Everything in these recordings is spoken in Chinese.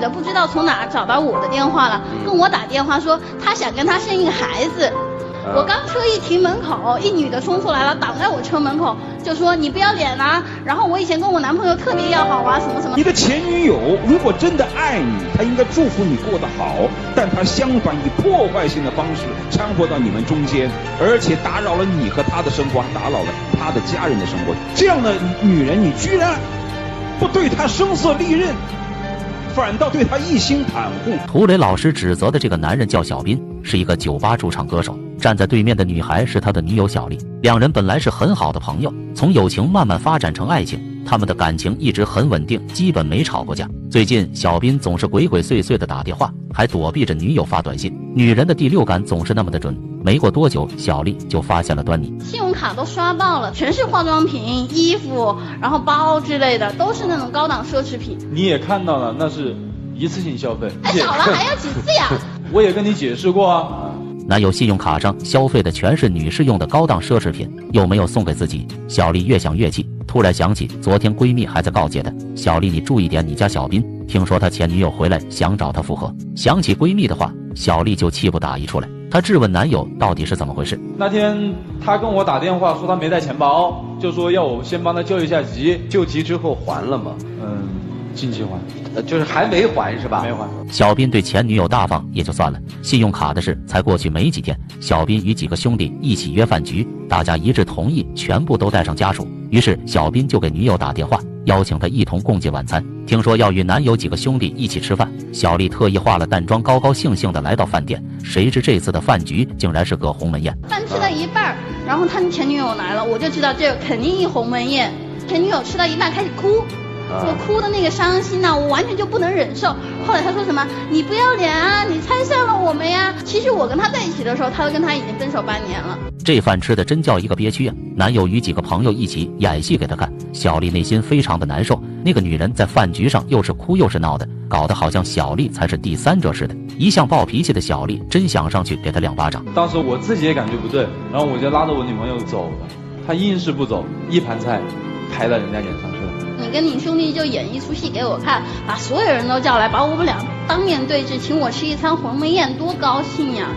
的不知道从哪找到我的电话了，跟我打电话说她想跟他生一个孩子。我刚车一停门口，一女的冲出来了，挡在我车门口，就说你不要脸啊，然后我以前跟我男朋友特别要好啊，什么什么。你的前女友如果真的爱你，她应该祝福你过得好，但她相反以破坏性的方式掺和到你们中间，而且打扰了你和她的生活，还打扰了她的家人的生活。这样的女人，你居然不对她声色利刃，反倒对她一心袒护。涂磊老师指责的这个男人叫小斌，是一个酒吧驻唱歌手。站在对面的女孩是他的女友小丽，两人本来是很好的朋友，从友情慢慢发展成爱情，他们的感情一直很稳定，基本没吵过架。最近小斌总是鬼鬼祟祟的打电话，还躲避着女友发短信。女人的第六感总是那么的准，没过多久，小丽就发现了端倪。信用卡都刷爆了，全是化妆品、衣服，然后包之类的，都是那种高档奢侈品。你也看到了，那是一次性消费。还少了还要几次呀？我也跟你解释过啊。男友信用卡上消费的全是女士用的高档奢侈品，又没有送给自己。小丽越想越气，突然想起昨天闺蜜还在告诫她：小丽，你注意点你家小斌，听说他前女友回来想找他复合。想起闺蜜的话，小丽就气不打一处来。她质问男友到底是怎么回事。那天他跟我打电话说他没带钱包，就说要我先帮他救一下急。救急之后还了吗？近期还，就是还没还是吧？没还。小斌对前女友大方也就算了，信用卡的事才过去没几天，小斌与几个兄弟一起约饭局，大家一致同意全部都带上家属。于是小斌就给女友打电话，邀请她一同共进晚餐。听说要与男友几个兄弟一起吃饭，小丽特意化了淡妆，高高兴兴的来到饭店。谁知这次的饭局竟然是个鸿门宴。饭吃到一半，然后他前女友来了，我就知道这肯定一鸿门宴。前女友吃到一半开始哭。我哭的那个伤心呐，我完全就不能忍受。后来他说什么你不要脸啊，你拆散了我们呀。其实我跟他在一起的时候，他跟他已经分手半年了。这饭吃的真叫一个憋屈啊！男友与几个朋友一起演戏给他看，小丽内心非常的难受。那个女人在饭局上又是哭又是闹的，搞得好像小丽才是第三者似的。一向暴脾气的小丽真想上去给他2巴掌。当时我自己也感觉不对，然后我就拉着我女朋友走了，她硬是不走，一盘菜拍到人家脸上去了。你跟你兄弟就演一出戏给我看，把所有人都叫来，把我们俩当面对质，请我吃一餐鸿门宴，多高兴呀！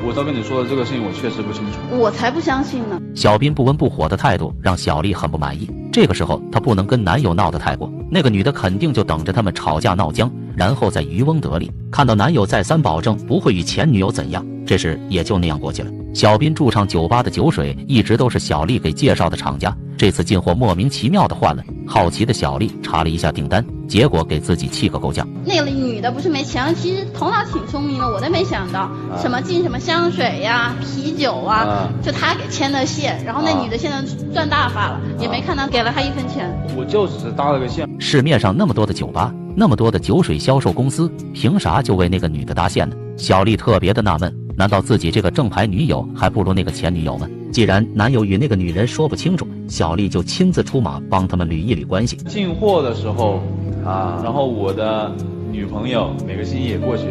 我都跟你说了这个事情，我确实不清楚。我才不相信呢。小斌不温不火的态度让小丽很不满意。这个时候她不能跟男友闹得太过，那个女的肯定就等着他们吵架闹僵，然后再渔翁得利。看到男友再三保证不会与前女友怎样，这事也就那样过去了。小斌驻唱酒吧的酒水一直都是小丽给介绍的厂家，这次进货莫名其妙的换了。好奇的小丽查了一下订单，结果给自己气个够呛。那个女的不是没钱，其实头脑挺聪明的，我都没想到什么进什么香水呀、啤酒啊，就她给牵的线。然后那女的现在赚大发了，也没看到给了她1分钱。我就只是搭了个线。市面上那么多的酒吧，那么多的酒水销售公司，凭啥就为那个女的搭线呢？小丽特别的纳闷，难道自己这个正牌女友还不如那个前女友吗？既然男友与那个女人说不清楚，小丽就亲自出马帮他们捋一捋关系。进货的时候然后我的女朋友每个星期也过去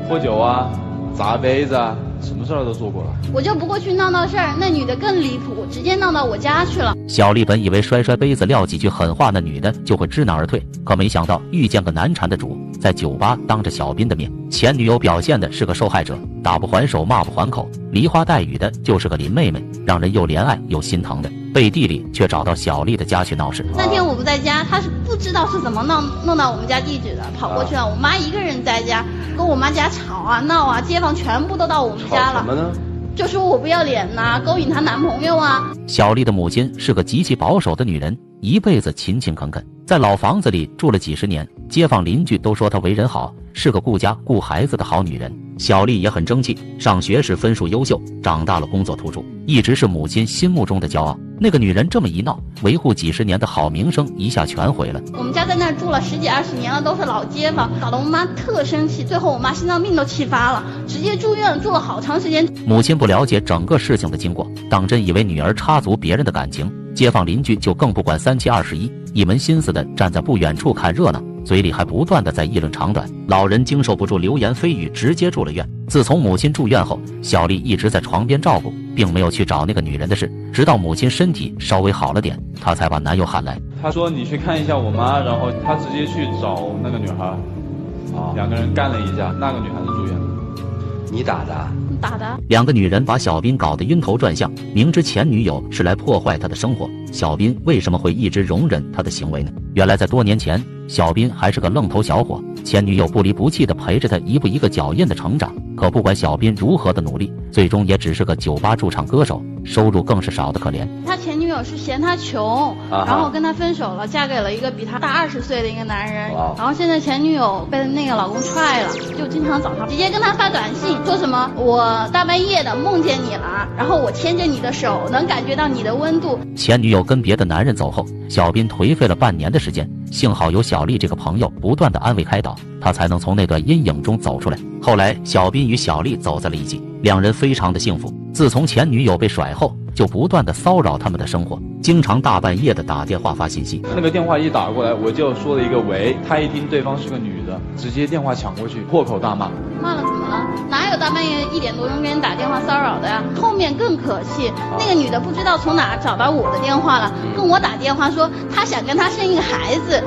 喝酒啊、砸杯子啊，什么事儿都做过了。我就不过去闹事儿，那女的更离谱，直接闹到我家去了。小丽本以为摔杯子撂几句狠话，那女的就会知难而退，可没想到遇见个难缠的主，在酒吧当着小斌的面，前女友表现的是个受害者，打不还手，骂不还口，梨花带雨的就是个林妹妹，让人又怜爱又心疼的。背地里却找到小丽的家去闹事。那天我不在家，他是不知道是怎么弄到我们家地址的，跑过去了。我妈一个人在家，跟我妈家吵啊闹啊，街坊全部都到我们家了。吵什么呢？就说我不要脸呐，勾引她男朋友啊。小丽的母亲是个极其保守的女人，一辈子勤勤恳恳，在老房子里住了几十年，街坊邻居都说她为人好，是个顾家顾孩子的好女人。小丽也很争气，上学时分数优秀，长大了工作突出，一直是母亲心目中的骄傲。那个女人这么一闹，维护几十年的好名声一下全毁了。我们家在那儿住了10几20年了，都是老街坊，搞得我妈特生气，最后我妈心脏病都气发了，直接住院住了好长时间。母亲不了解整个事情的经过，当真以为女儿插足别人的感情，街坊邻居就更不管3七21，一门心思的站在不远处看热闹，嘴里还不断的在议论长短。老人经受不住流言蜚语，直接住了院。自从母亲住院后，小丽一直在床边照顾，并没有去找那个女人的事，直到母亲身体稍微好了点，她才把男友喊来。他说你去看一下我妈，然后他直接去找那个女孩， 2个人干了一架，那个女孩子住院了。你打的？打的。2个女人把小斌搞得晕头转向，明知前女友是来破坏他的生活，小斌为什么会一直容忍他的行为呢？原来在多年前，小斌还是个愣头小伙，前女友不离不弃地陪着他一步一个脚印的成长。可不管小斌如何的努力，最终也只是个酒吧驻唱歌手，收入更是少得可怜。他前女友是嫌他穷，然后跟他分手了，嫁给了一个比他大20岁的一个男人。然后现在前女友被那个老公踹了，就经常找他，直接跟他发短信，说什么我大半夜的梦见你了，然后我牵着你的手，能感觉到你的温度。前女友跟别的男人走后，小斌颓废了半年的时间，幸好有小丽这个朋友不断的安慰开导，他才能从那段阴影中走出来。后来小斌与小丽走在了一起，2人非常的幸福。自从前女友被甩后，就不断的骚扰他们的生活，经常大半夜的打电话发信息。那个电话一打过来，我就说了一个喂，他一听对方是个女的，直接电话抢过去，破口大骂。骂了怎么了？哪有大半夜1点多钟给人打电话骚扰的呀？后面更可气，那个女的不知道从哪找到我的电话了，跟我打电话说她想跟他生一个孩子。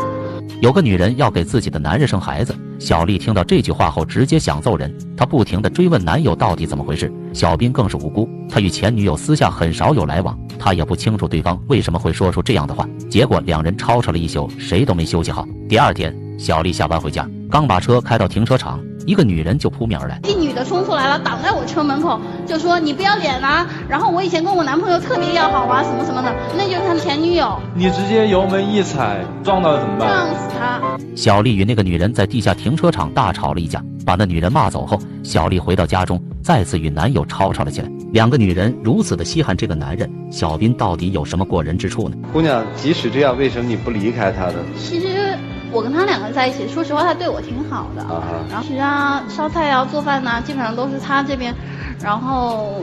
有个女人要给自己的男人生孩子，小丽听到这句话后直接想揍人，她不停地追问男友到底怎么回事。小斌更是无辜，他与前女友私下很少有来往，他也不清楚对方为什么会说出这样的话。结果2人吵吵了一宿，谁都没休息好。第2天，小丽下班回家，刚把车开到停车场，一个女人就扑面而来。这女的冲出来了，挡在我车门口，就说你不要脸啊，然后我以前跟我男朋友特别要好啊，什么什么的，那就是他的前女友。你直接油门一踩，撞到了怎么办？撞死他！小丽与那个女人在地下停车场大吵了一架，把那女人骂走后，小丽回到家中，再次与男友吵了起来。2个女人如此的稀罕这个男人，小斌到底有什么过人之处呢？姑娘，即使这样，为什么你不离开他呢？其实我跟他2个在一起，说实话他对我挺好的，然后其实烧菜啊做饭啊基本上都是他这边，然后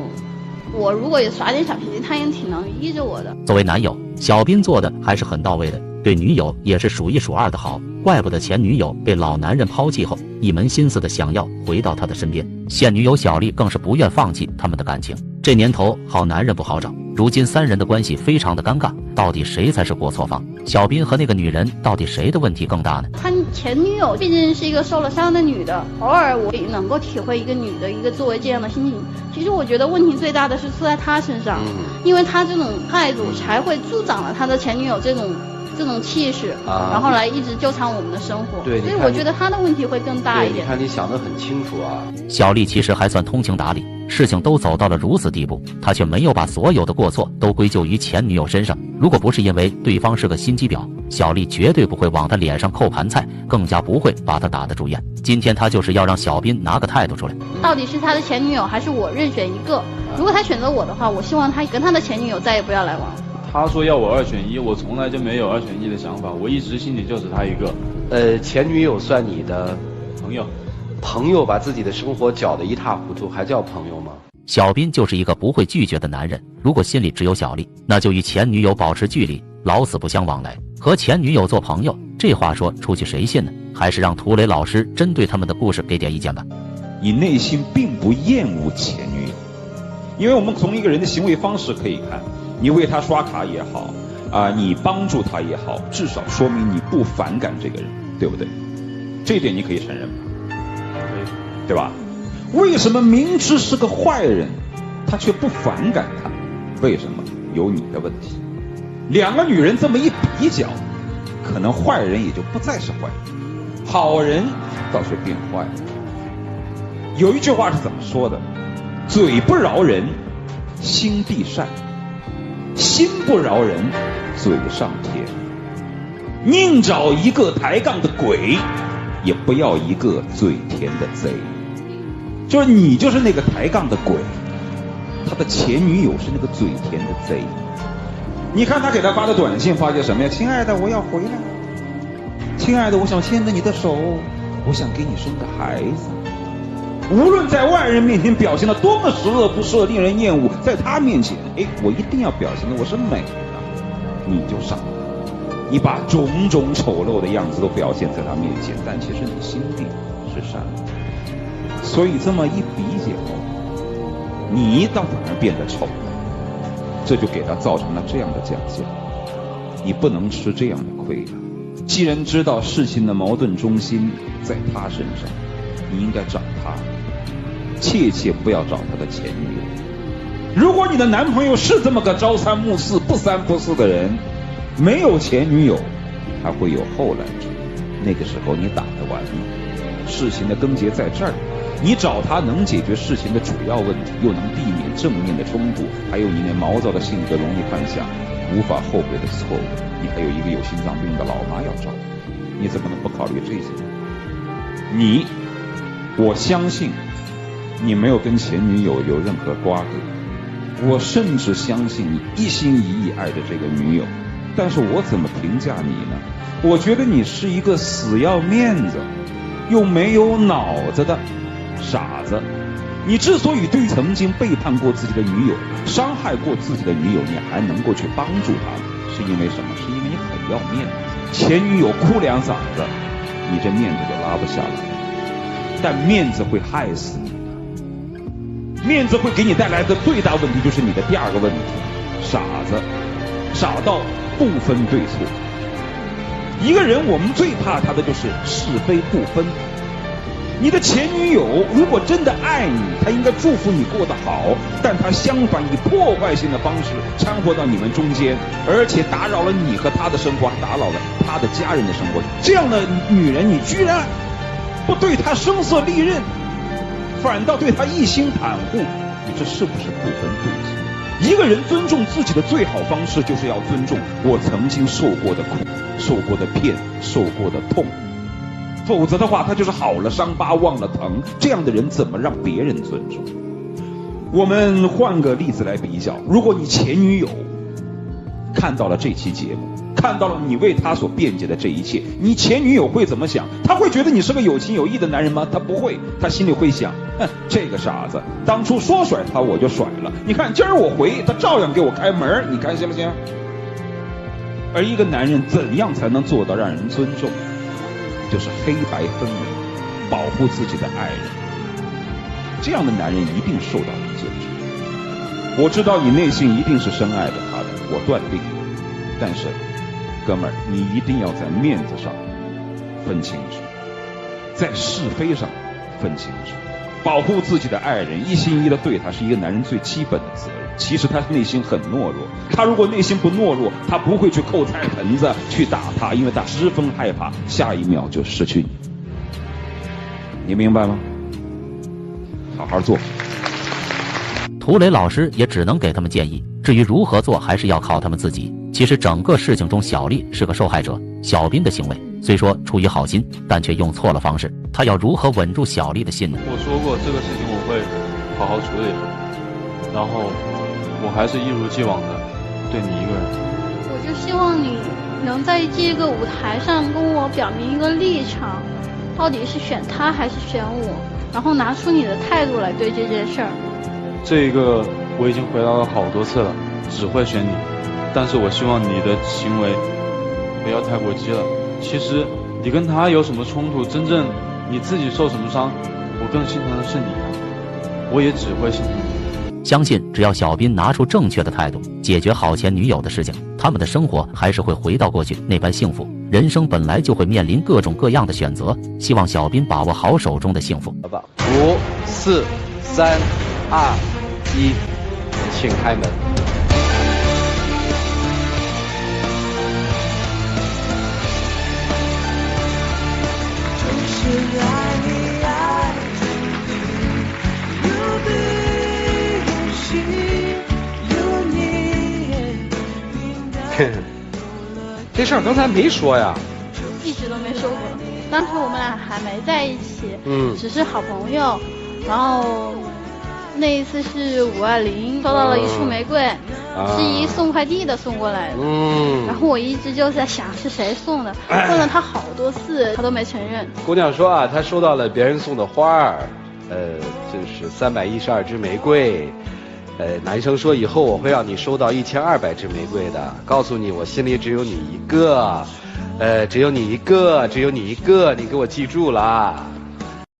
我如果也耍点小脾气，他也挺能依着我的。作为男友，小斌做的还是很到位的，对女友也是数1数2的好，怪不得前女友被老男人抛弃后，一门心思的想要回到他的身边。现女友小丽更是不愿放弃他们的感情。这年头好男人不好找，如今3人的关系非常的尴尬，到底谁才是过错方？小斌和那个女人到底谁的问题更大呢？他前女友毕竟是一个受了伤的女的，偶尔我也能够体会一个女的一个作为这样的心情。其实我觉得问题最大的是出在他身上，因为他这种态度才会助长了他的前女友这种气势，然后来一直纠缠我们的生活。对，所以我觉得他的问题会更大一点。你看你想得很清楚啊。小丽其实还算通情达理，事情都走到了如此地步，她却没有把所有的过错都归咎于前女友身上。如果不是因为对方是个心机婊，小丽绝对不会往他脸上扣盘菜，更加不会把他打得住院。今天她就是要让小斌拿个态度出来，到底是他的前女友还是我任选一个？如果他选择我的话，我希望他跟他的前女友再也不要来往。他说要我2选1，我从来就没有2选1的想法，我一直心里就只他一个。前女友算你的朋友，朋友把自己的生活搅得一塌糊涂，还叫朋友吗？小斌就是一个不会拒绝的男人，如果心里只有小丽，那就与前女友保持距离，老死不相往来，和前女友做朋友。这话说出去谁信呢？还是让涂磊老师针对他们的故事给点意见吧。你内心并不厌恶前女友，因为我们从一个人的行为方式可以看，你为他刷卡也好，你帮助他也好，至少说明你不反感这个人，对不对？这一点你可以承认吧？对吧？为什么明知是个坏人，他却不反感他？为什么？有你的问题。2个女人这么一比较，可能坏人也就不再是坏人，好人倒却变坏了。有一句话是怎么说的？嘴不饶人，心必善；心不饶人，嘴上甜。宁找一个抬杠的鬼，也不要一个嘴甜的贼。就是你就是那个抬杠的鬼，他的前女友是那个嘴甜的贼。你看他给他发的短信发些什么呀？亲爱的，我要回来。亲爱的，我想牵着你的手，我想给你生个孩子。无论在外人面前表现得多么十恶不赦、令人厌恶，在他面前，我一定要表现的我是美的，你就傻了。你把种种丑陋的样子都表现在他面前，但其实你心地是善良的。所以这么一比较，你倒反而变得丑了，这就给他造成了这样的奖项。你不能吃这样的亏了。既然知道事情的矛盾中心在他身上，你应该找他，切切不要找他的前女友。如果你的男朋友是这么个朝三暮四、不三不四的人，没有前女友还会有后来者，那个时候你打得完吗？事情的症结在这儿，你找他能解决事情的主要问题，又能避免正面的冲突，还有你那毛躁的性格容易犯下无法后悔的错误，你还有一个有心脏病的老妈要照顾，你怎么能不考虑这些？我相信你没有跟前女友有任何瓜葛，我甚至相信你一心一意爱着这个女友，但是我怎么评价你呢？我觉得你是一个死要面子又没有脑子的傻子。你之所以对于曾经背叛过自己的女友、伤害过自己的女友，你还能够去帮助她，是因为什么？是因为你很要面子。前女友哭两嗓子，你这面子就拉不下来。但面子会害死你的，面子会给你带来的最大问题就是你的第二个问题，傻子，傻到不分对错。一个人我们最怕他的就是是非不分。你的前女友如果真的爱你，她应该祝福你过得好，但她相反以破坏性的方式掺和到你们中间，而且打扰了你和她的生活，打扰了她的家人的生活。这样的女人，你居然不对她声色利刃，反倒对她一心袒护，你这是不是不分对错？一个人尊重自己的最好方式，就是要尊重我曾经受过的苦、受过的骗、受过的痛。否则的话，他就是好了伤疤忘了疼，这样的人怎么让别人尊重？我们换个例子来比较，如果你前女友看到了这期节目，看到了你为她所辩解的这一切，你前女友会怎么想？她会觉得你是个有情有义的男人吗？她不会，她心里会想，这个傻子当初说甩他我就甩了，你看今儿我回他照样给我开门，你看行不行？而一个男人怎样才能做到让人尊重？就是黑白分明，保护自己的爱人，这样的男人一定受到你尊重。我知道你内心一定是深爱着他的，我断定。但是，哥们儿，你一定要在面子上分清楚，在是非上分清楚。保护自己的爱人，一心一意的对他，是一个男人最基本的责任。其实他内心很懦弱，他如果内心不懦弱，他不会去扣菜盆子去打他，因为他十分害怕下一秒就失去你。你明白吗？好好做。涂磊老师也只能给他们建议，至于如何做，还是要靠他们自己。其实整个事情中，小丽是个受害者，小斌的行为虽说出于好心，但却用错了方式。他要如何稳住小丽的心呢？我说过这个事情我会好好处理，然后我还是一如既往的对你一个人。我就希望你能在这个舞台上跟我表明一个立场，到底是选他还是选我，然后拿出你的态度来对这件事儿。这个我已经回答了好多次了，只会选你，但是我希望你的行为不要太过激了。其实你跟他有什么冲突，真正你自己受什么伤，我更心疼的是你啊，我也只会心疼你。相信只要小斌拿出正确的态度，解决好前女友的事情，他们的生活还是会回到过去那般幸福。人生本来就会面临各种各样的选择，希望小斌把握好手中的幸福。5、4、3、2、1，请开门。这事儿刚才没说呀，一直都没说过。当时我们俩还没在一起，只是好朋友。然后那一次是520，收到了一束玫瑰，是一送快递的送过来的。然后我一直就在想是谁送的，问了他好多次，他都没承认。姑娘说啊，她收到了别人送的花儿，就是312支玫瑰。男生说以后我会让你收到1200支玫瑰的，告诉你我心里只有你一个，只有你一个，只有你一个，你给我记住了。